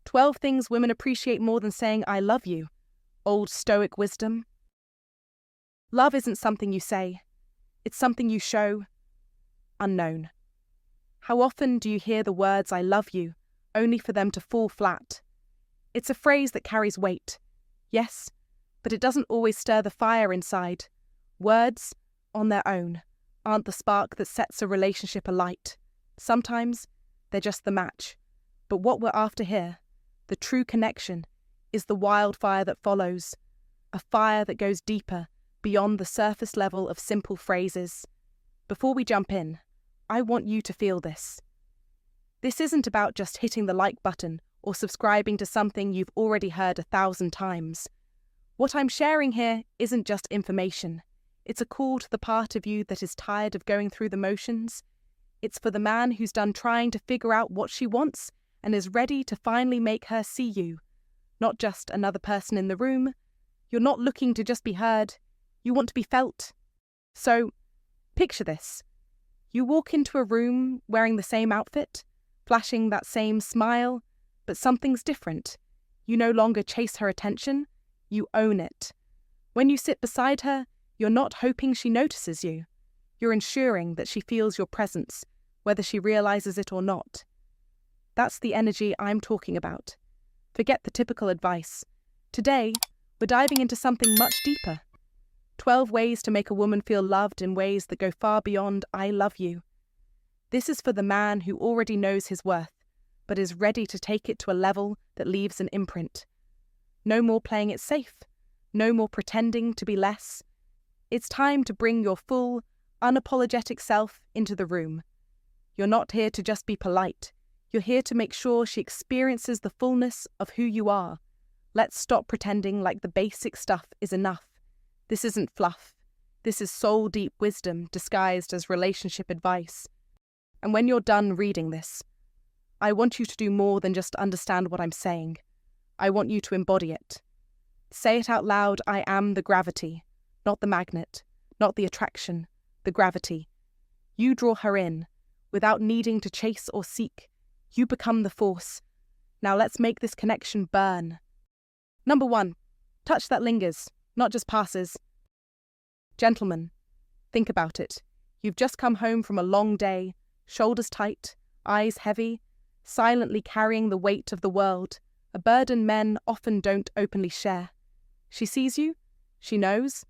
12 things women appreciate more than saying, I love you. Old Stoic Wisdom. Love isn't something you say. It's something you show. Unknown. How often do you hear the words, I love you, only for them to fall flat? It's a phrase that carries weight. Yes, but it doesn't always stir the fire inside. Words, on their own, aren't the spark that sets a relationship alight. Sometimes they're just the match. But what we're after here, the true connection, is the wildfire that follows. A fire that goes deeper, beyond the surface level of simple phrases. Before we jump in, I want you to feel this. This isn't about just hitting the like button or subscribing to something you've already heard 1,000 times. What I'm sharing here isn't just information. It's a call to the part of you that is tired of going through the motions. It's for the man who's done trying to figure out what she wants and is ready to finally make her see you. Not just another person in the room. You're not looking to just be heard. You want to be felt. So, picture this. You walk into a room wearing the same outfit, flashing that same smile, but something's different. You no longer chase her attention, you own it. When you sit beside her, you're not hoping she notices you. You're ensuring that she feels your presence, whether she realizes it or not. That's the energy I'm talking about. Forget the typical advice. Today, we're diving into something much deeper. 12 ways to make a woman feel loved in ways that go far beyond I love you. This is for the man who already knows his worth, but is ready to take it to a level that leaves an imprint. No more playing it safe. No more pretending to be less. It's time to bring your full, unapologetic self into the room. You're not here to just be polite. You're here to make sure she experiences the fullness of who you are. Let's stop pretending like the basic stuff is enough. This isn't fluff. This is soul-deep wisdom disguised as relationship advice. And when you're done reading this, I want you to do more than just understand what I'm saying. I want you to embody it. Say it out loud, I am the gravity, not the magnet, not the attraction, the gravity. You draw her in, without needing to chase or seek. You become the force. Now let's make this connection burn. Number 1, touch that lingers, not just passes. Gentlemen, think about it. You've just come home from a long day, shoulders tight, eyes heavy, silently carrying the weight of the world, a burden men often don't openly share. She sees you, she knows.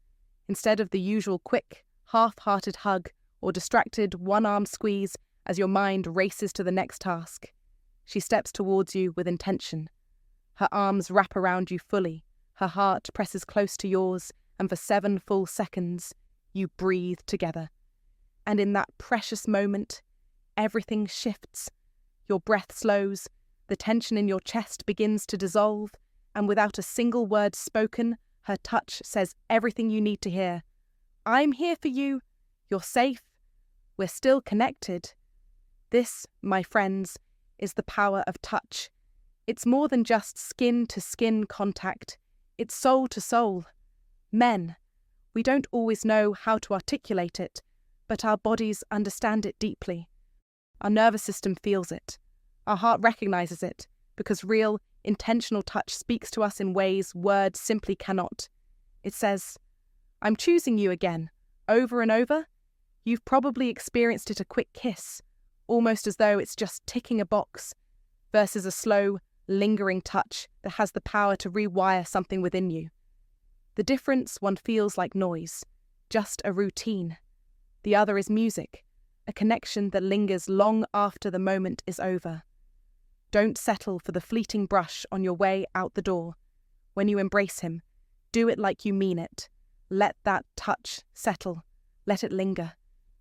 Instead of the usual quick, half-hearted hug or distracted one-arm squeeze as your mind races to the next task, she steps towards you with intention. Her arms wrap around you fully, her heart presses close to yours, and for 7 full seconds, you breathe together. And in that precious moment, everything shifts. Your breath slows, the tension in your chest begins to dissolve, and without a single word spoken, her touch says everything you need to hear. I'm here for you. You're safe. We're still connected. This, my friends, is the power of touch. It's more than just skin-to-skin contact. It's soul-to-soul. Men, we don't always know how to articulate it, but our bodies understand it deeply. Our nervous system feels it. Our heart recognizes it, because real, intentional touch speaks to us in ways words simply cannot. It says, I'm choosing you again, over and over. You've probably experienced it a quick kiss, almost as though it's just ticking a box, versus a slow, lingering touch that has the power to rewire something within you. The difference, one feels like noise, just a routine. The other is music, a connection that lingers long after the moment is over. Don't settle for the fleeting brush on your way out the door. When you embrace him, do it like you mean it. Let that touch settle. Let it linger.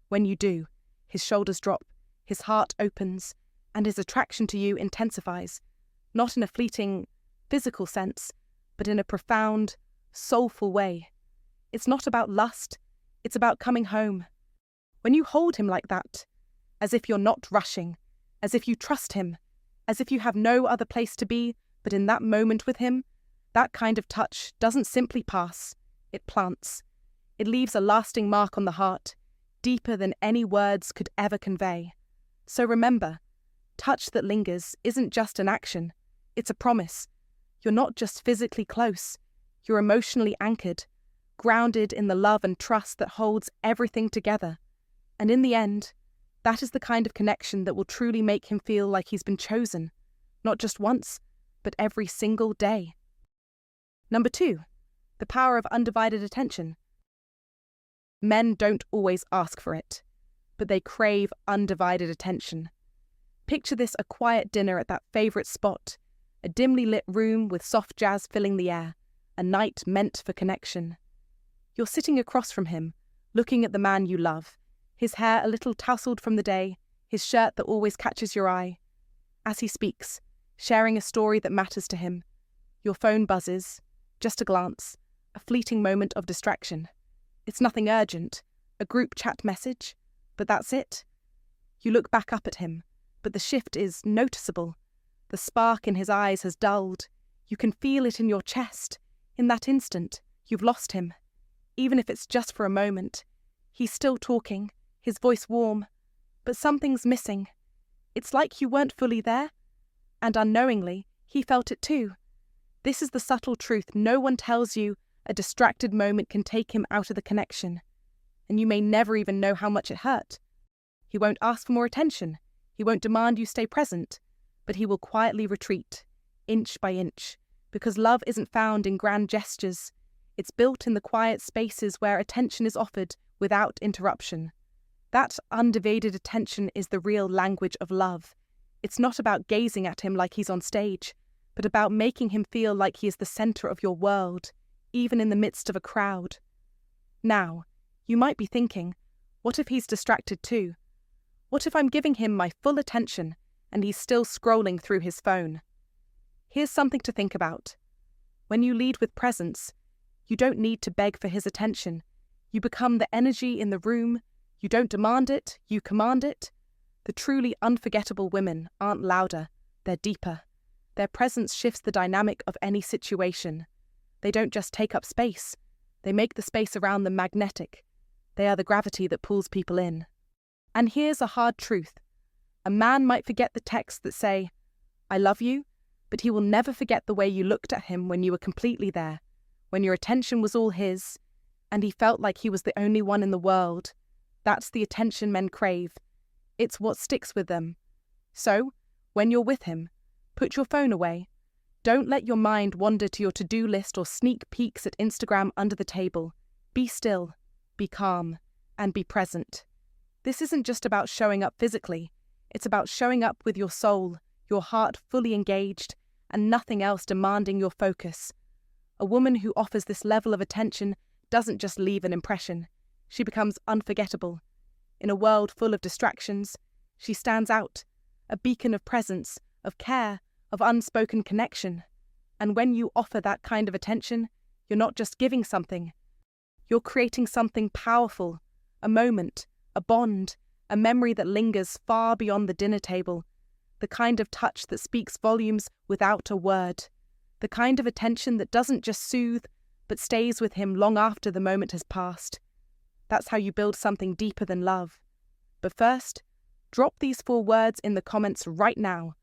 When you do, his shoulders drop, his heart opens, and his attraction to you intensifies. Not in a fleeting, physical sense, but in a profound, soulful way. It's not about lust, it's about coming home. When you hold him like that, as if you're not rushing, as if you trust him, as if you have no other place to be but in that moment with him, that kind of touch doesn't simply pass, it plants. It leaves a lasting mark on the heart, deeper than any words could ever convey. So remember, touch that lingers isn't just an action, It's a promise. You're not just physically close, you're emotionally anchored, grounded in the love and trust that holds everything together. And in the end, that is the kind of connection that will truly make him feel like he's been chosen, not just once, but every single day. Number 2, the power of undivided attention. Men don't always ask for it, but they crave undivided attention. Picture this: a quiet dinner at that favourite spot, a dimly lit room with soft jazz filling the air, a night meant for connection. You're sitting across from him, looking at the man you love, his hair a little tousled from the day, his shirt that always catches your eye. As he speaks, sharing a story that matters to him, your phone buzzes, just a glance, a fleeting moment of distraction. It's nothing urgent, a group chat message, but that's it. You look back up at him, but the shift is noticeable. The spark in his eyes has dulled. You can feel it in your chest. In that instant, you've lost him. Even if it's just for a moment. He's still talking, his voice warm, but something's missing. It's like you weren't fully there, and unknowingly, he felt it too. This is the subtle truth no one tells you. A distracted moment can take him out of the connection, and you may never even know how much it hurt. He won't ask for more attention. He won't demand you stay present, but he will quietly retreat, inch by inch, because love isn't found in grand gestures. It's built in the quiet spaces where attention is offered without interruption. That undivided attention is the real language of love. It's not about gazing at him like he's on stage, but about making him feel like he is the center of your world, even in the midst of a crowd. Now, you might be thinking, what if he's distracted too? What if I'm giving him my full attention and he's still scrolling through his phone? Here's something to think about. When you lead with presence, you don't need to beg for his attention. You become the energy in the room. You don't demand it, you command it. The truly unforgettable women aren't louder, they're deeper. Their presence shifts the dynamic of any situation. They don't just take up space, they make the space around them magnetic. They are the gravity that pulls people in. And here's a hard truth. A man might forget the texts that say, "I love you," but he will never forget the way you looked at him when you were completely there, when your attention was all his, and he felt like he was the only one in the world. That's the attention men crave. It's what sticks with them. So, when you're with him, put your phone away. Don't let your mind wander to your to-do list or sneak peeks at Instagram under the table. Be still, be calm, and be present. This isn't just about showing up physically. It's about showing up with your soul, your heart fully engaged, and nothing else demanding your focus. A woman who offers this level of attention doesn't just leave an impression. She becomes unforgettable. In a world full of distractions, she stands out, a beacon of presence, of care, of unspoken connection. And when you offer that kind of attention, you're not just giving something. You're creating something powerful, a moment, a bond, a memory that lingers far beyond the dinner table, the kind of touch that speaks volumes without a word, the kind of attention that doesn't just soothe, but stays with him long after the moment has passed. That's how you build something deeper than love. But first, drop these 4 words in the comments right now.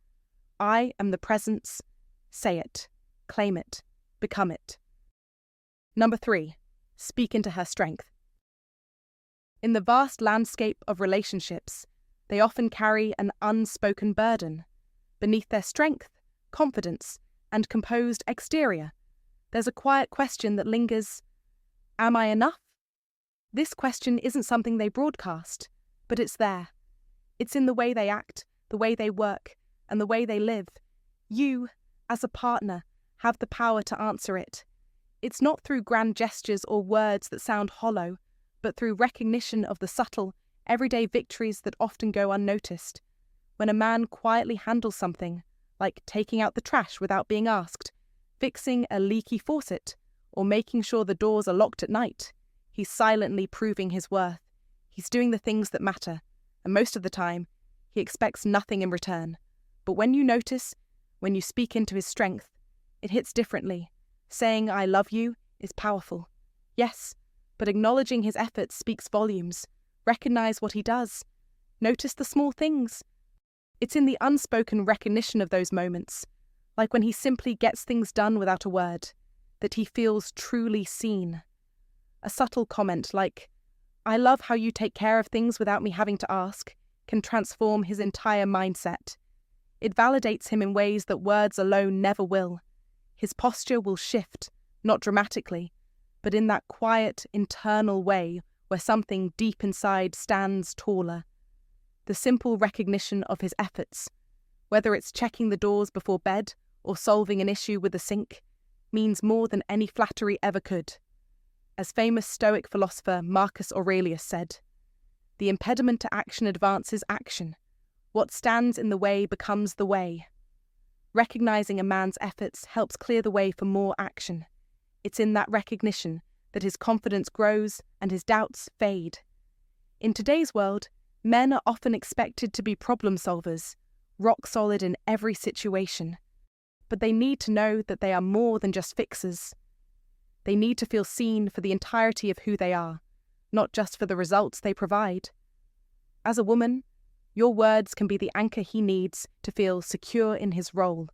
I am the presence. Say it, claim it, become it. Number 3, speak into her strength. In the vast landscape of relationships, they often carry an unspoken burden. Beneath their strength, confidence, and composed exterior, there's a quiet question that lingers. Am I enough? This question isn't something they broadcast, but it's there. It's in the way they act, the way they work, and the way they live. You, as a partner, have the power to answer it. It's not through grand gestures or words that sound hollow, but through recognition of the subtle, everyday victories that often go unnoticed. When a man quietly handles something, like taking out the trash without being asked, fixing a leaky faucet, or making sure the doors are locked at night, he's silently proving his worth. He's doing the things that matter, and most of the time, he expects nothing in return. But when you notice, when you speak into his strength, it hits differently. Saying "I love you" is powerful. Yes, but acknowledging his efforts speaks volumes. Recognize what he does. Notice the small things. It's in the unspoken recognition of those moments, like when he simply gets things done without a word, that he feels truly seen. A subtle comment like, "I love how you take care of things without me having to ask," can transform his entire mindset. It validates him in ways that words alone never will. His posture will shift, not dramatically, but in that quiet, internal way where something deep inside stands taller. The simple recognition of his efforts, whether it's checking the doors before bed or solving an issue with the sink, means more than any flattery ever could. As famous Stoic philosopher Marcus Aurelius said, "The impediment to action advances action. What stands in the way becomes the way." Recognizing a man's efforts helps clear the way for more action. It's in that recognition that his confidence grows and his doubts fade. In today's world, men are often expected to be problem solvers, rock solid in every situation. But they need to know that they are more than just fixers. They need to feel seen for the entirety of who they are, not just for the results they provide. As a woman, your words can be the anchor he needs to feel secure in his role,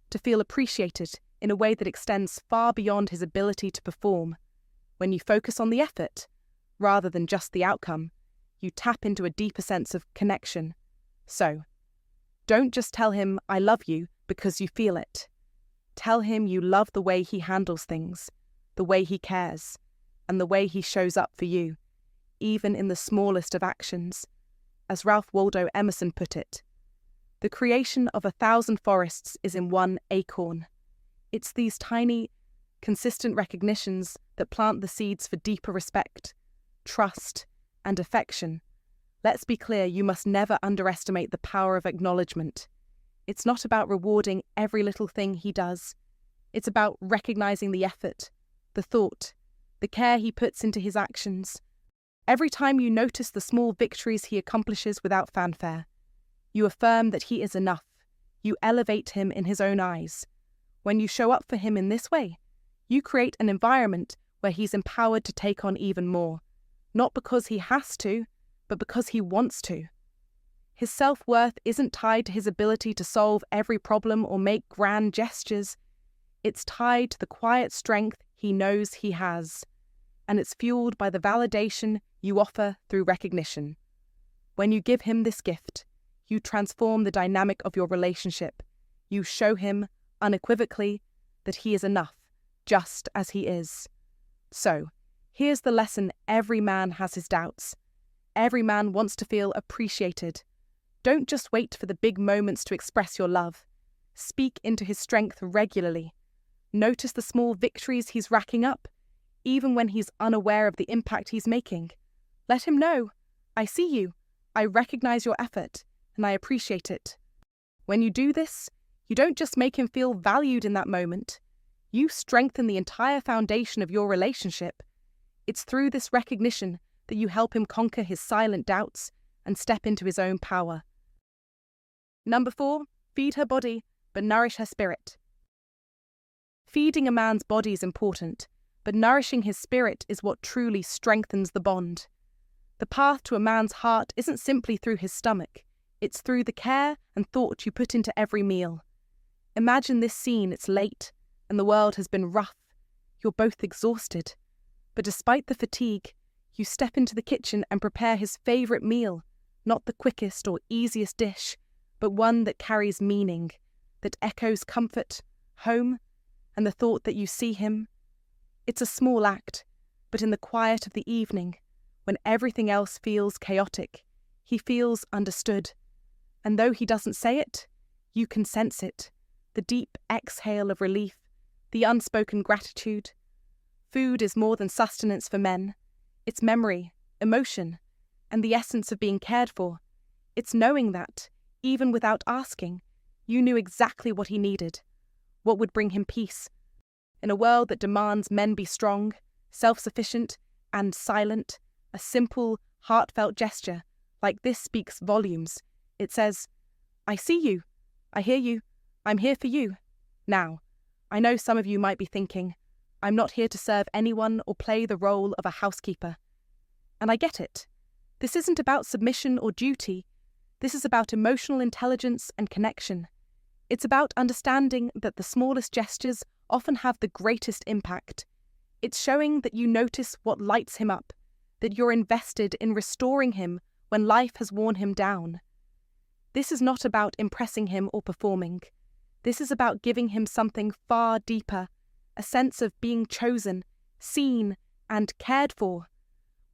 to feel appreciated in a way that extends far beyond his ability to perform. When you focus on the effort, rather than just the outcome, you tap into a deeper sense of connection. So, don't just tell him, "I love you," because you feel it. Tell him you love the way he handles things, the way he cares, and the way he shows up for you, even in the smallest of actions. As Ralph Waldo Emerson put it, "The creation of 1,000 forests is in one acorn." It's these tiny, consistent recognitions that plant the seeds for deeper respect, trust, and affection. Let's be clear, you must never underestimate the power of acknowledgement. It's not about rewarding every little thing he does. It's about recognizing the effort, the thought, the care he puts into his actions. Every time you notice the small victories he accomplishes without fanfare, you affirm that he is enough. You elevate him in his own eyes. When you show up for him in this way, you create an environment where he's empowered to take on even more, not because he has to, but because he wants to. His self-worth isn't tied to his ability to solve every problem or make grand gestures. It's tied to the quiet strength he knows he has, and it's fueled by the validation you offer through recognition. When you give him this gift, you transform the dynamic of your relationship. You show him, unequivocally, that he is enough, just as he is. So, here's the lesson: every man has his doubts. Every man wants to feel appreciated. Don't just wait for the big moments to express your love. Speak into his strength regularly. Notice the small victories he's racking up, even when he's unaware of the impact he's making. Let him know, "I see you, I recognize your effort, and I appreciate it." When you do this, you don't just make him feel valued in that moment. You strengthen the entire foundation of your relationship. It's through this recognition that you help him conquer his silent doubts and step into his own power. Number 4, feed her body, but nourish her spirit. Feeding a man's body is important, but nourishing his spirit is what truly strengthens the bond. The path to a man's heart isn't simply through his stomach. It's through the care and thought you put into every meal. Imagine this scene: it's late, and the world has been rough. You're both exhausted. But despite the fatigue, you step into the kitchen and prepare his favourite meal, not the quickest or easiest dish, but one that carries meaning, that echoes comfort, home, and the thought that you see him. It's a small act, but in the quiet of the evening, when everything else feels chaotic, he feels understood. And though he doesn't say it, you can sense it, the deep exhale of relief, the unspoken gratitude. Food is more than sustenance for men. It's memory, emotion, and the essence of being cared for. It's knowing that, even without asking, you knew exactly what he needed, what would bring him peace. In a world that demands men be strong, self-sufficient, and silent, a simple, heartfelt gesture like this speaks volumes. It says, "I see you, I hear you, I'm here for you." Now, I know some of you might be thinking, "I'm not here to serve anyone or play the role of a housekeeper." And I get it. This isn't about submission or duty. This is about emotional intelligence and connection. It's about understanding that the smallest gestures often have the greatest impact. It's showing that you notice what lights him up, that you're invested in restoring him when life has worn him down. This is not about impressing him or performing. This is about giving him something far deeper, a sense of being chosen, seen, and cared for.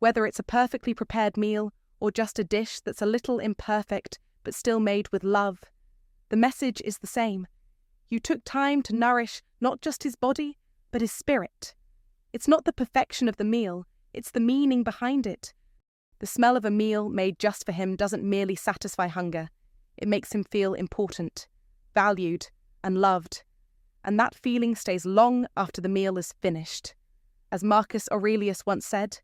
Whether it's a perfectly prepared meal or just a dish that's a little imperfect but still made with love, the message is the same. You took time to nourish not just his body, but his spirit. It's not the perfection of the meal, it's the meaning behind it. The smell of a meal made just for him doesn't merely satisfy hunger. It makes him feel important, valued, and loved. And that feeling stays long after the meal is finished. As Marcus Aurelius once said,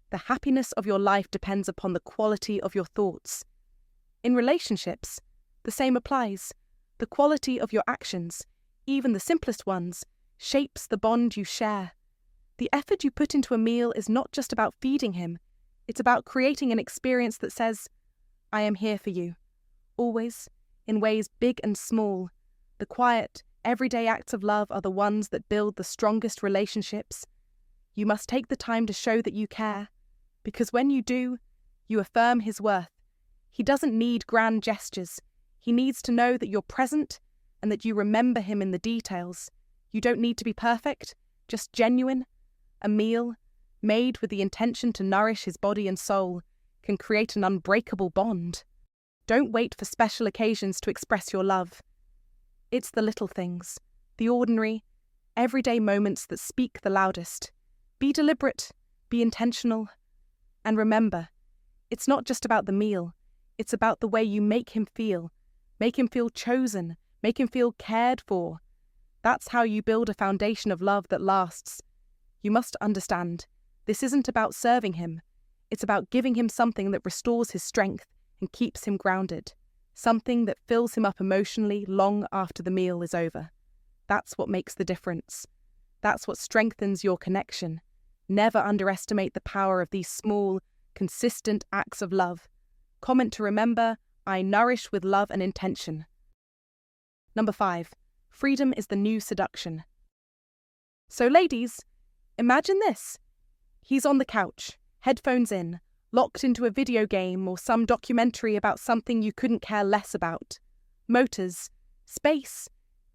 the happiness of your life depends upon the quality of your thoughts. In relationships, the same applies. The quality of your actions, even the simplest ones, shapes the bond you share. The effort you put into a meal is not just about feeding him. It's about creating an experience that says, I am here for you. Always, in ways big and small. The quiet, everyday acts of love are the ones that build the strongest relationships. You must take the time to show that you care, because when you do, you affirm his worth. He doesn't need grand gestures. He needs to know that you're present and that you remember him in the details. You don't need to be perfect, just genuine. A meal, made with the intention to nourish his body and soul, can create an unbreakable bond. Don't wait for special occasions to express your love. It's the little things, the ordinary, everyday moments that speak the loudest. Be deliberate, be intentional, and remember, it's not just about the meal, it's about the way you make him feel chosen, make him feel cared for. That's how you build a foundation of love that lasts. You must understand, this isn't about serving him, it's about giving him something that restores his strength and keeps him grounded, something that fills him up emotionally long after the meal is over. That's what makes the difference. That's what strengthens your connection. Never underestimate the power of these small, consistent acts of love. Comment to remember, I nourish with love and intention. Number 5. Freedom is the new seduction. So ladies, imagine this. He's on the couch, headphones in, locked into a video game or some documentary about something you couldn't care less about. Motors, space,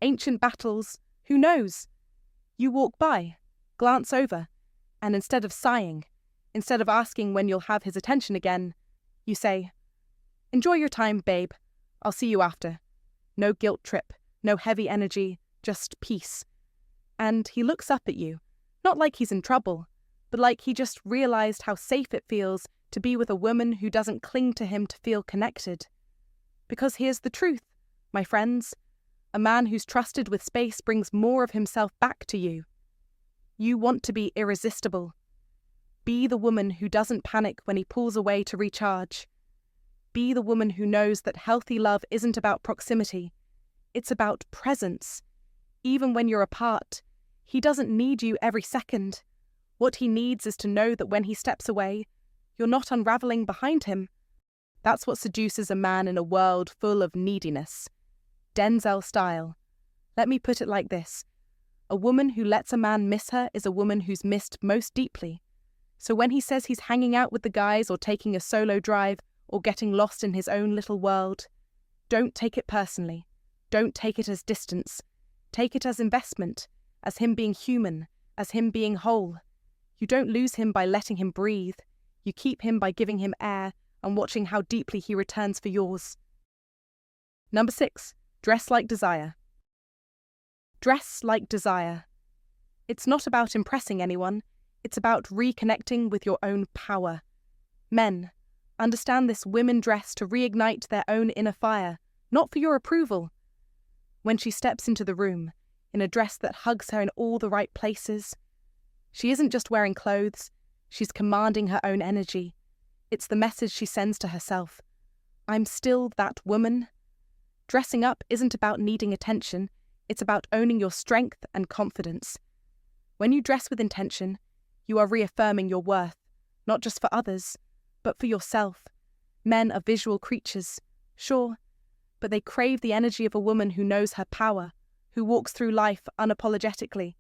ancient battles, who knows? You walk by, glance over, and instead of sighing, instead of asking when you'll have his attention again, you say, enjoy your time, babe. I'll see you after. No guilt trip, no heavy energy, just peace. And he looks up at you, not like he's in trouble, but like he just realized how safe it feels to be with a woman who doesn't cling to him to feel connected. Because here's the truth, my friends. A man who's trusted with space brings more of himself back to you. You want to be irresistible. Be the woman who doesn't panic when he pulls away to recharge. Be the woman who knows that healthy love isn't about proximity. It's about presence. Even when you're apart, he doesn't need you every second. What he needs is to know that when he steps away, you're not unraveling behind him. That's what seduces a man in a world full of neediness. Denzel style. Let me put it like this. A woman who lets a man miss her is a woman who's missed most deeply. So when he says he's hanging out with the guys or taking a solo drive or getting lost in his own little world, don't take it personally. Don't take it as distance. Take it as investment, as him being human, as him being whole. You don't lose him by letting him breathe. You keep him by giving him air and watching how deeply he returns for yours. Number 6. Dress like desire. Dress like desire. It's not about impressing anyone. It's about reconnecting with your own power. Men, understand this: women dress to reignite their own inner fire, not for your approval. When she steps into the room, in a dress that hugs her in all the right places, she isn't just wearing clothes, she's commanding her own energy. It's the message she sends to herself. I'm still that woman. Dressing up isn't about needing attention, it's about owning your strength and confidence. When you dress with intention, you are reaffirming your worth, not just for others, but for yourself. Men are visual creatures. Sure, but they crave the energy of a woman who knows her power, who walks through life unapologetically.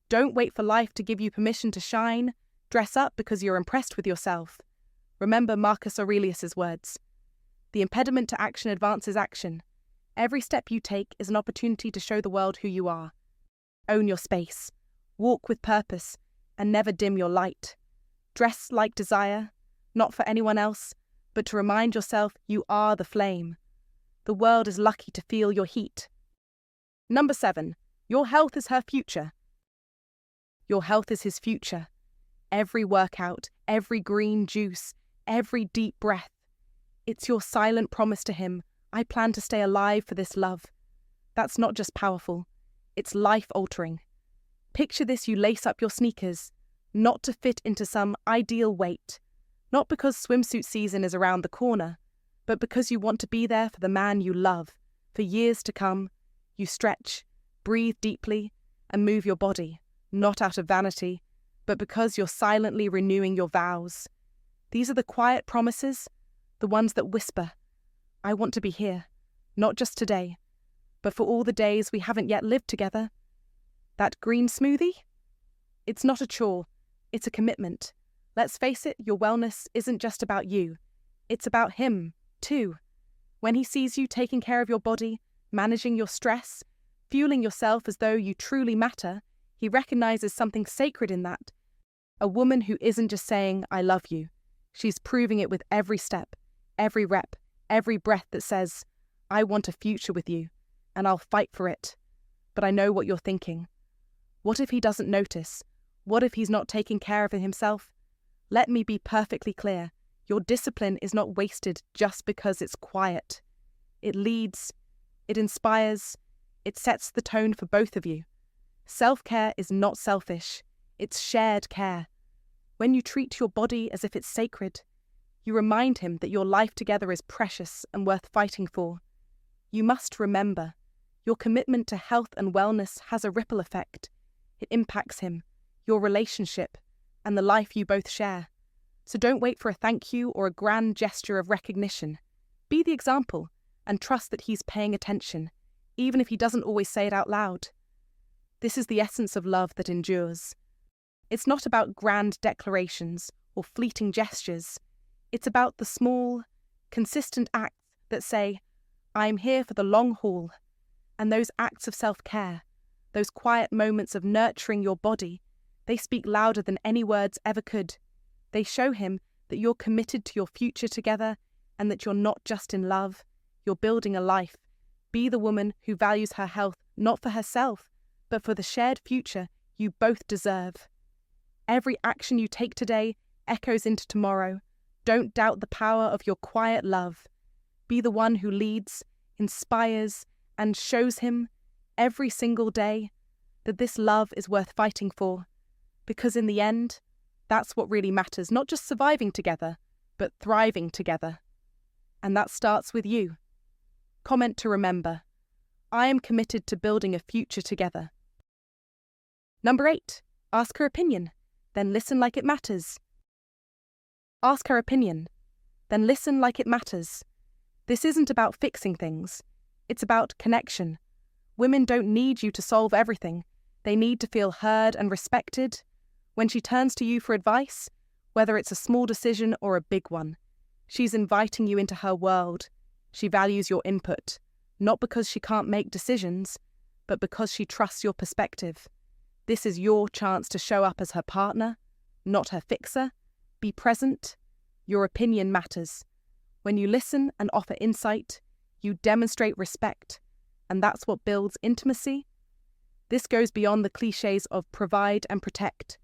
Don't wait for life to give you permission to shine. Dress up because you're impressed with yourself. Remember Marcus Aurelius's words. The impediment to action advances action. Every step you take is an opportunity to show the world who you are. Own your space. Walk with purpose, and never dim your light. Dress like desire, not for anyone else, but to remind yourself you are the flame. The world is lucky to feel your heat. Number 7. Your health is her future. Your health is his future. Every workout, every green juice, every deep breath. It's your silent promise to him, I plan to stay alive for this love. That's not just powerful, it's life-altering. Picture this: you lace up your sneakers, not to fit into some ideal weight, not because swimsuit season is around the corner, but because you want to be there for the man you love, for years to come. You stretch, breathe deeply, and move your body, not out of vanity, but because you're silently renewing your vows. These are the quiet promises, the ones that whisper, I want to be here, not just today, but for all the days we haven't yet lived together. That green smoothie? It's not a chore, it's a commitment. Let's face it, your wellness isn't just about you. It's about him, too. When he sees you taking care of your body, managing your stress, fueling yourself as though you truly matter, he recognizes something sacred in that. A woman who isn't just saying, I love you. She's proving it with every step, every rep, every breath that says, I want a future with you, and I'll fight for it. But I know what you're thinking. What if he doesn't notice? What if he's not taking care of himself? Let me be perfectly clear. Your discipline is not wasted just because it's quiet. It leads, it inspires, it sets the tone for both of you. Self-care is not selfish, it's shared care. When you treat your body as if it's sacred, you remind him that your life together is precious and worth fighting for. You must remember, your commitment to health and wellness has a ripple effect. It impacts him, your relationship, and the life you both share. So don't wait for a thank you or a grand gesture of recognition. Be the example and trust that he's paying attention, even if he doesn't always say it out loud. This is the essence of love that endures. It's not about grand declarations or fleeting gestures. It's about the small, consistent acts that say, I'm here for the long haul. And those acts of self-care, those quiet moments of nurturing your body, they speak louder than any words ever could. They show him that you're committed to your future together and that you're not just in love, you're building a life. Be the woman who values her health not for herself, but for the shared future you both deserve. Every action you take today echoes into tomorrow. Don't doubt the power of your quiet love. Be the one who leads, inspires, and shows him every single day that this love is worth fighting for. Because in the end, that's what really matters, not just surviving together, but thriving together. And that starts with you. Comment to remember. I am committed to building a future together. Number 8. Ask her opinion, then listen like it matters. Ask her opinion, then listen like it matters. This isn't about fixing things. It's about connection. Women don't need you to solve everything. They need to feel heard and respected. When she turns to you for advice, whether it's a small decision or a big one, she's inviting you into her world. She values your input, not because she can't make decisions, but because she trusts your perspective. This is your chance to show up as her partner, not her fixer. Be present. Your opinion matters. When you listen and offer insight, you demonstrate respect, and that's what builds intimacy. This goes beyond the cliches of provide and protect.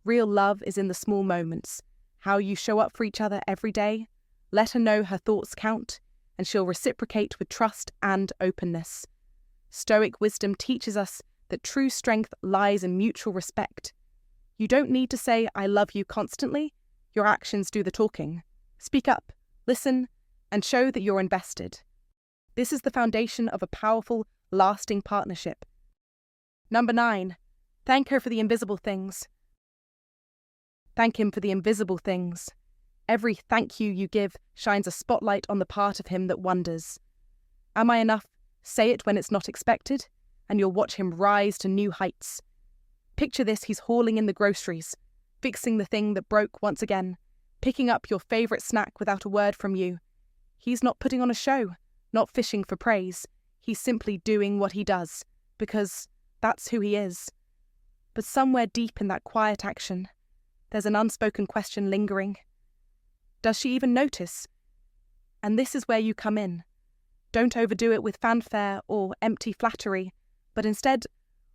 Real love is in the small moments, how you show up for each other every day. Let her know her thoughts count, and she'll reciprocate with trust and openness. Stoic wisdom teaches us that true strength lies in mutual respect. You don't need to say, I love you constantly. Your actions do the talking. Speak up, listen, and show that you're invested. This is the foundation of a powerful, lasting partnership. Number 9. Thank her for the invisible things. Thank him for the invisible things. Every thank you you give shines a spotlight on the part of him that wonders. Am I enough? Say it when it's not expected, and you'll watch him rise to new heights. Picture this: he's hauling in the groceries, fixing the thing that broke once again, picking up your favourite snack without a word from you. He's not putting on a show, not fishing for praise. He's simply doing what he does, because that's who he is. But somewhere deep in that quiet action, there's an unspoken question lingering. Does she even notice? And this is where you come in. Don't overdo it with fanfare or empty flattery, but instead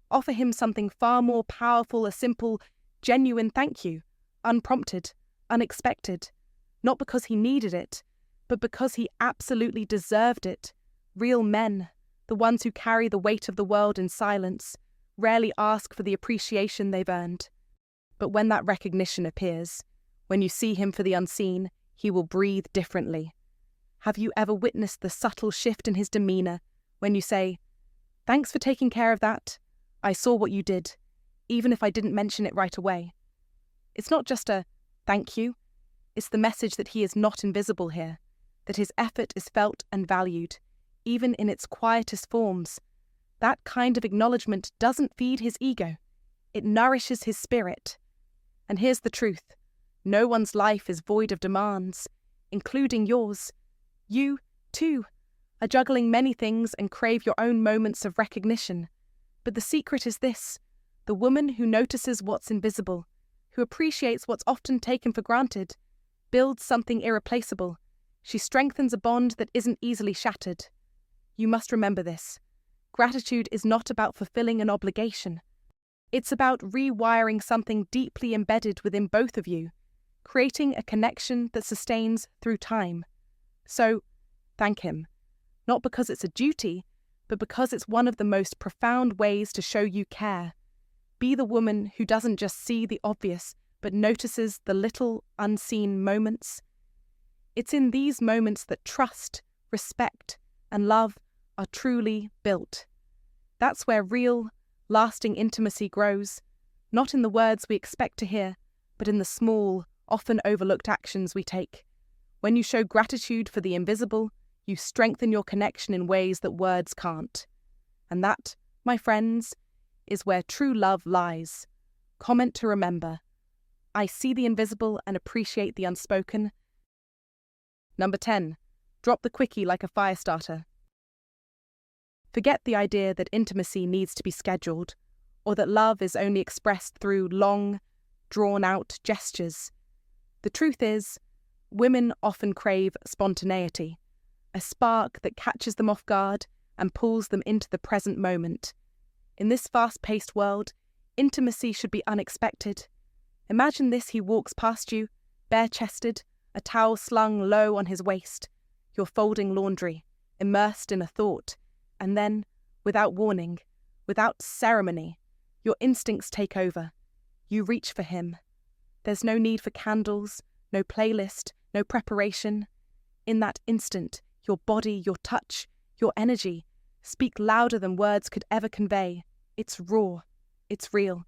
offer him something far more powerful: a simple, genuine thank you, unprompted, unexpected, not because he needed it, but because he absolutely deserved it. Real men, the ones who carry the weight of the world in silence, rarely ask for the appreciation they've earned. But when that recognition appears, when you see him for the unseen, he will breathe differently. Have you ever witnessed the subtle shift in his demeanour when you say, "Thanks for taking care of that. I saw what you did, even if I didn't mention it right away"? It's not just a thank you, it's the message that he is not invisible here, that his effort is felt and valued, even in its quietest forms. That kind of acknowledgement doesn't feed his ego, it nourishes his spirit. And here's the truth: no one's life is void of demands, including yours. You, too, are juggling many things and crave your own moments of recognition. But the secret is this: the woman who notices what's invisible, who appreciates what's often taken for granted, builds something irreplaceable. She strengthens a bond that isn't easily shattered. You must remember this. Gratitude is not about fulfilling an obligation. It's about rewiring something deeply embedded within both of you, creating a connection that sustains through time. So, thank him, not because it's a duty, but because it's one of the most profound ways to show you care. Be the woman who doesn't just see the obvious, but notices the little, unseen moments. It's in these moments that trust, respect, and love are truly built. That's where real, lasting intimacy grows, not in the words we expect to hear, but in the small, often overlooked actions we take. When you show gratitude for the invisible, you strengthen your connection in ways that words can't. And that, my friends, is where true love lies. Comment to remember: I see the invisible and appreciate the unspoken. Number 10. Drop the quickie like a fire starter. Forget the idea that intimacy needs to be scheduled, or that love is only expressed through long, drawn-out gestures. The truth is, women often crave spontaneity, a spark that catches them off guard and pulls them into the present moment. In this fast-paced world, intimacy should be unexpected. Imagine this: he walks past you, bare-chested, a towel slung low on his waist. You're folding laundry, immersed in a thought, and then, without warning, without ceremony, your instincts take over. You reach for him. There's no need for candles, no playlist, no preparation. In that instant, your body, your touch, your energy speak louder than words could ever convey. It's raw, it's real,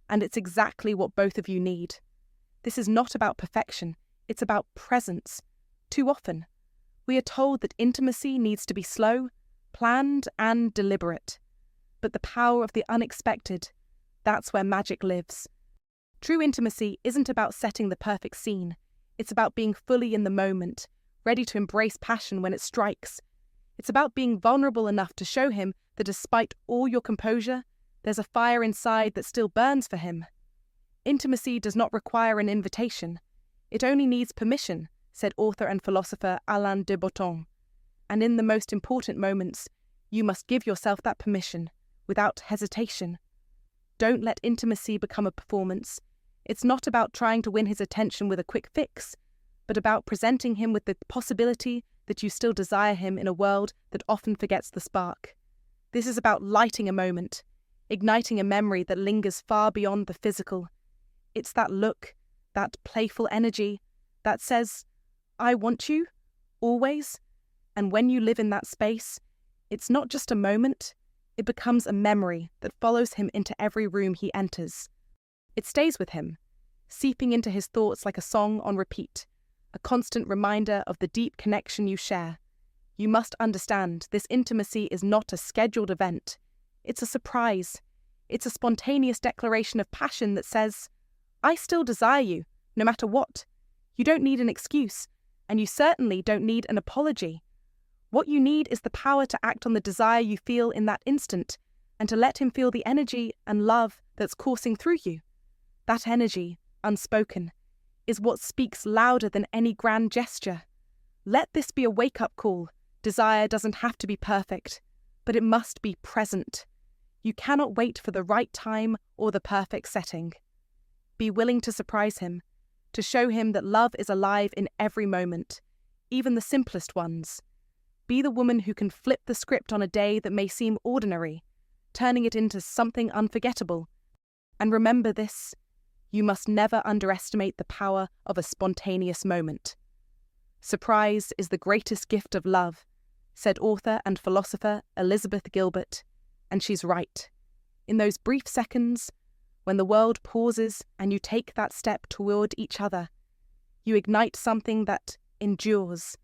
and it's exactly what both of you need. This is not about perfection, it's about presence. Too often, we are told that intimacy needs to be slow, planned, and deliberate. But the power of the unexpected, that's where magic lives. True intimacy isn't about setting the perfect scene. It's about being fully in the moment, ready to embrace passion when it strikes. It's about being vulnerable enough to show him that despite all your composure, there's a fire inside that still burns for him. Intimacy does not require an invitation. It only needs permission, said author and philosopher Alain de Botton. And in the most important moments, you must give yourself that permission, without hesitation. Don't let intimacy become a performance. It's not about trying to win his attention with a quick fix, but about presenting him with the possibility that you still desire him in a world that often forgets the spark. This is about lighting a moment, igniting a memory that lingers far beyond the physical. It's that look, that playful energy, that says, "I want you, always." And when you live in that space, it's not just a moment, it becomes a memory that follows him into every room he enters. It stays with him, seeping into his thoughts like a song on repeat, a constant reminder of the deep connection you share. You must understand this intimacy is not a scheduled event. It's a surprise. It's a spontaneous declaration of passion that says, I still desire you, no matter what. You don't need an excuse, and you certainly don't need an apology. What you need is the power to act on the desire you feel in that instant, and to let him feel the energy and love that's coursing through you. That energy, unspoken, is what speaks louder than any grand gesture. Let this be a wake-up call. Desire doesn't have to be perfect, but it must be present. You cannot wait for the right time or the perfect setting. Be willing to surprise him, to show him that love is alive in every moment, even the simplest ones. Be the woman who can flip the script on a day that may seem ordinary, turning it into something unforgettable. And remember this, you must never underestimate the power of a spontaneous moment. Surprise is the greatest gift of love, said author and philosopher Elizabeth Gilbert, and she's right. In those brief seconds, when the world pauses and you take that step toward each other, you ignite something that endures.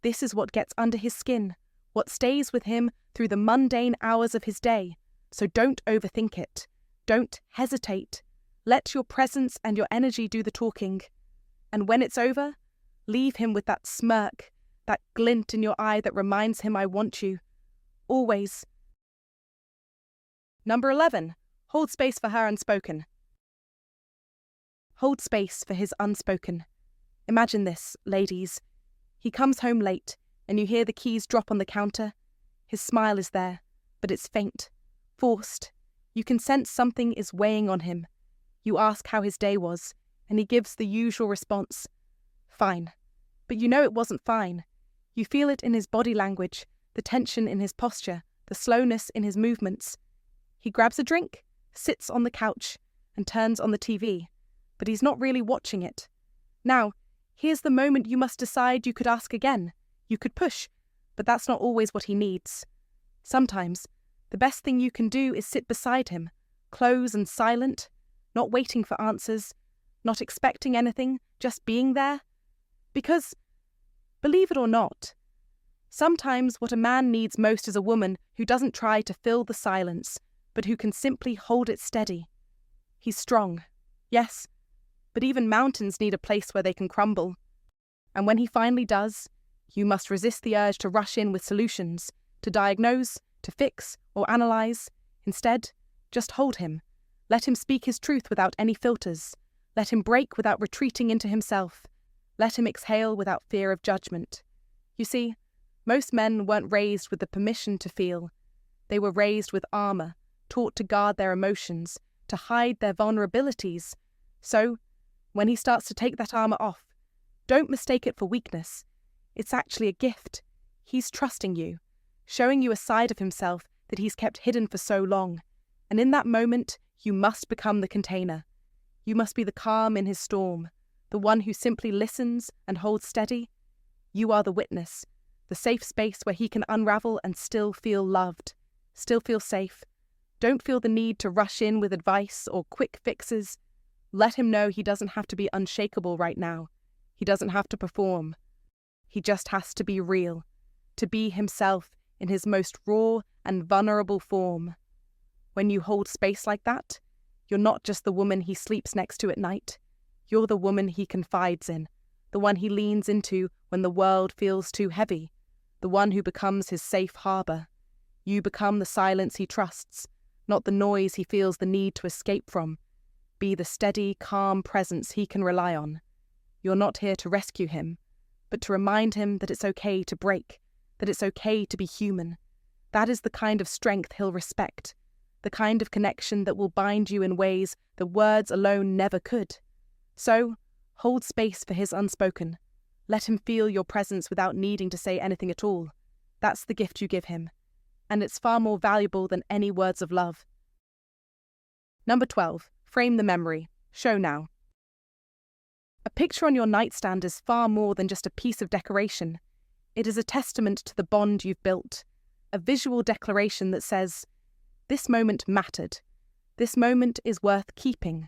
This is what gets under his skin, what stays with him through the mundane hours of his day. So don't overthink it. Don't hesitate. Let your presence and your energy do the talking. And when it's over, leave him with that smirk, that glint in your eye that reminds him I want you. Always. Number 11. Hold space for her unspoken. Hold space for his unspoken. Imagine this, ladies. He comes home late, and you hear the keys drop on the counter. His smile is there, but it's faint, forced. You can sense something is weighing on him. You ask how his day was, and he gives the usual response. Fine. But you know it wasn't fine. You feel it in his body language, the tension in his posture, the slowness in his movements. He grabs a drink, sits on the couch, and turns on the TV, but he's not really watching it. Now, here's the moment you must decide. You could ask again. You could push, but that's not always what he needs. Sometimes, the best thing you can do is sit beside him, close and silent, not waiting for answers, not expecting anything, just being there. Because, believe it or not, sometimes what a man needs most is a woman who doesn't try to fill the silence, but who can simply hold it steady. He's strong, yes, but even mountains need a place where they can crumble. And when he finally does, you must resist the urge to rush in with solutions, to diagnose, to fix, or analyze. Instead, just hold him. Let him speak his truth without any filters. Let him break without retreating into himself. Let him exhale without fear of judgment. You see, most men weren't raised with the permission to feel. They were raised with armor, taught to guard their emotions, to hide their vulnerabilities. So, when he starts to take that armor off, don't mistake it for weakness. It's actually a gift. He's trusting you, showing you a side of himself that he's kept hidden for so long. And in that moment, you must become the container. You must be the calm in his storm, the one who simply listens and holds steady. You are the witness, the safe space where he can unravel and still feel loved, still feel safe. Don't feel the need to rush in with advice or quick fixes. Let him know he doesn't have to be unshakable right now. He doesn't have to perform. He just has to be real, to be himself in his most raw and vulnerable form. When you hold space like that, you're not just the woman he sleeps next to at night. You're the woman he confides in, the one he leans into when the world feels too heavy, the one who becomes his safe harbor. You become the silence he trusts, not the noise he feels the need to escape from. Be the steady, calm presence he can rely on. You're not here to rescue him, but to remind him that it's okay to break, that it's okay to be human. That is the kind of strength he'll respect, the kind of connection that will bind you in ways that words alone never could. So, hold space for his unspoken. Let him feel your presence without needing to say anything at all. That's the gift you give him, and it's far more valuable than any words of love. Number 12. Frame the memory. Show now. A picture on your nightstand is far more than just a piece of decoration. It is a testament to the bond you've built, a visual declaration that says, this moment mattered. This moment is worth keeping.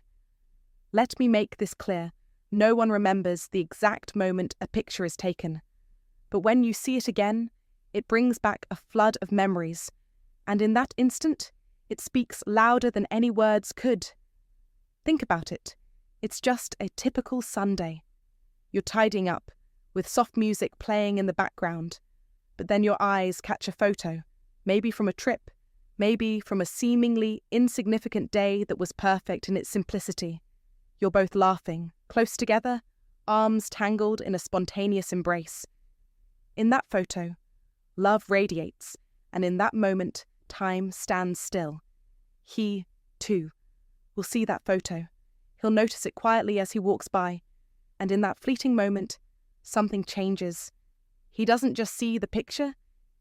Let me make this clear. No one remembers the exact moment a picture is taken. But when you see it again, It brings back a flood of memories, and in that instant, it speaks louder than any words could. Think about it. It's just a typical Sunday. You're tidying up, with soft music playing in the background, but then your eyes catch a photo, maybe from a trip, maybe from a seemingly insignificant day that was perfect in its simplicity. You're both laughing, close together, arms tangled in a spontaneous embrace. In that photo, love radiates, and in that moment, time stands still. He, too, will see that photo. He'll notice it quietly as he walks by, and in that fleeting moment, something changes. He doesn't just see the picture,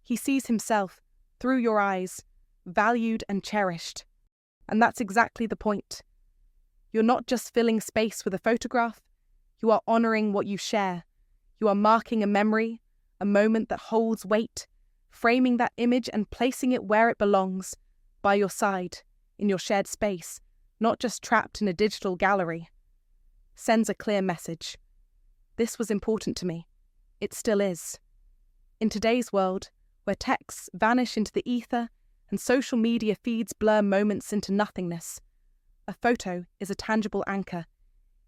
he sees himself, through your eyes, valued and cherished. And that's exactly the point. You're not just filling space with a photograph, you are honouring what you share. You are marking a memory, a moment that holds weight, framing that image and placing it where it belongs, by your side, in your shared space, not just trapped in a digital gallery. Sends a clear message. This was important to me. It still is. In today's world, where texts vanish into the ether and social media feeds blur moments into nothingness, a photo is a tangible anchor.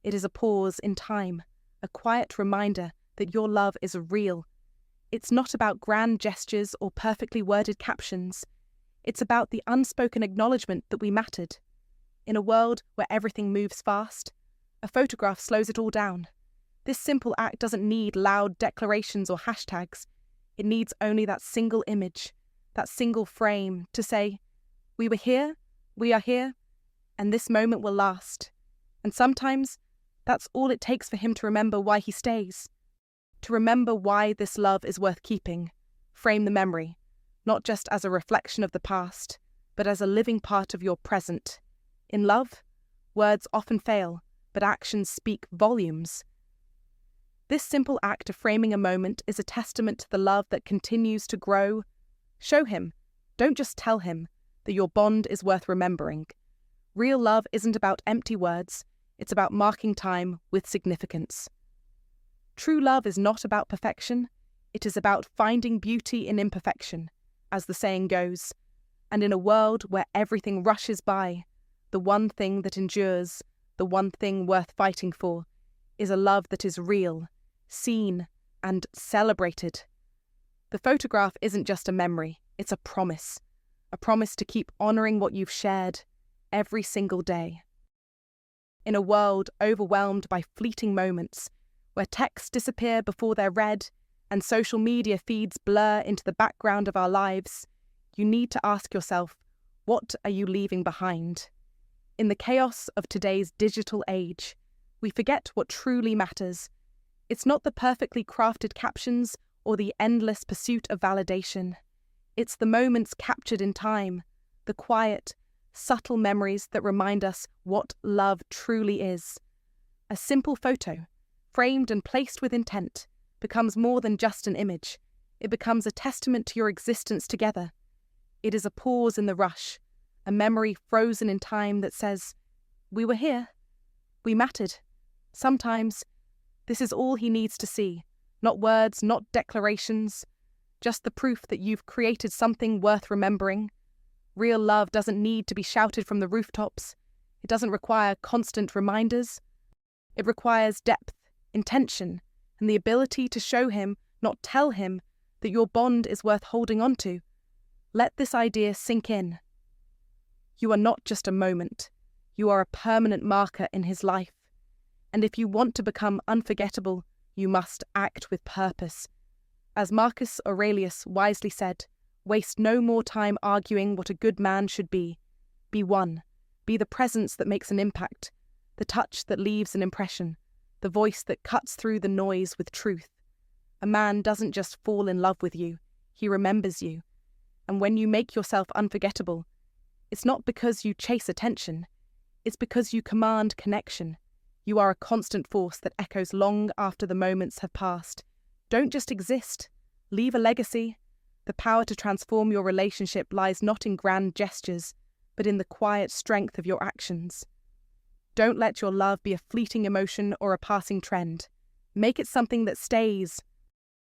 It is a pause in time, a quiet reminder that your love is real. It's not about grand gestures or perfectly worded captions. It's about the unspoken acknowledgement that we mattered. In a world where everything moves fast, a photograph slows it all down. This simple act doesn't need loud declarations or hashtags. It needs only that single image, that single frame to say, we were here, we are here, and this moment will last. And sometimes, that's all it takes for him to remember why he stays. To remember why this love is worth keeping. Frame the memory, not just as a reflection of the past, but as a living part of your present. In love, words often fail, but actions speak volumes. This simple act of framing a moment is a testament to the love that continues to grow. Show him, don't just tell him, that your bond is worth remembering. Real love isn't about empty words, it's about marking time with significance. True love is not about perfection, it is about finding beauty in imperfection, as the saying goes. And in a world where everything rushes by, the one thing that endures, the one thing worth fighting for, is a love that is real, seen, and celebrated. The photograph isn't just a memory, it's a promise to keep honouring what you've shared every single day. In a world overwhelmed by fleeting moments, where texts disappear before they're read and social media feeds blur into the background of our lives, you need to ask yourself, what are you leaving behind? In the chaos of today's digital age, we forget what truly matters. It's not the perfectly crafted captions or the endless pursuit of validation. It's the moments captured in time, the quiet, subtle memories that remind us what love truly is. A simple photo, framed and placed with intent, becomes more than just an image. It becomes a testament to your existence together. It is a pause in the rush, a memory frozen in time that says, we were here, we mattered. Sometimes, this is all he needs to see, not words, not declarations, just the proof that you've created something worth remembering. Real love doesn't need to be shouted from the rooftops. It doesn't require constant reminders. It requires depth, intention, and the ability to show him, not tell him, that your bond is worth holding on to. Let this idea sink in. You are not just a moment. You are a permanent marker in his life. And if you want to become unforgettable, you must act with purpose. As Marcus Aurelius wisely said, waste no more time arguing what a good man should be. Be one. Be the presence that makes an impact, the touch that leaves an impression, the voice that cuts through the noise with truth. A man doesn't just fall in love with you, he remembers you. And when you make yourself unforgettable, it's not because you chase attention, it's because you command connection. You are a constant force that echoes long after the moments have passed. Don't just exist, leave a legacy. The power to transform your relationship lies not in grand gestures, but in the quiet strength of your actions. Don't let your love be a fleeting emotion or a passing trend. Make it something that stays.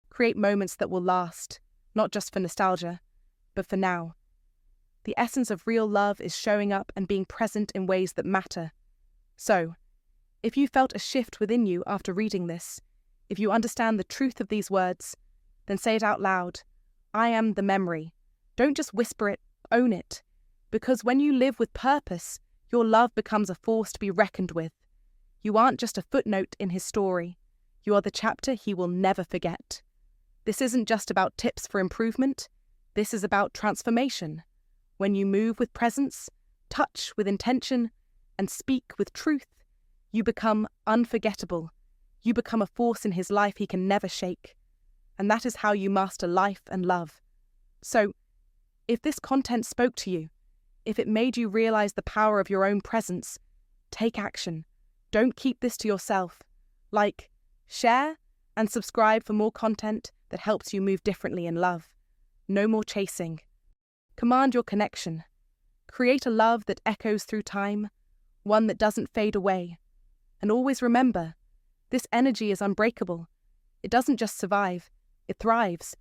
Create moments that will last, not just for nostalgia, but for now. The essence of real love is showing up and being present in ways that matter. So, if you felt a shift within you after reading this, if you understand the truth of these words, then say it out loud. I am the memory. Don't just whisper it, own it. Because when you live with purpose, your love becomes a force to be reckoned with. You aren't just a footnote in his story. You are the chapter he will never forget. This isn't just about tips for improvement. This is about transformation. When you move with presence, touch with intention, and speak with truth, you become unforgettable. You become a force in his life he can never shake. And that is how you master life and love. So, if this content spoke to you, if it made you realize the power of your own presence, take action. Don't keep this to yourself. Like, share, and subscribe for more content that helps you move differently in love. No more chasing. Command your connection. Create a love that echoes through time, one that doesn't fade away. And always remember, this energy is unbreakable. It doesn't just survive, it thrives.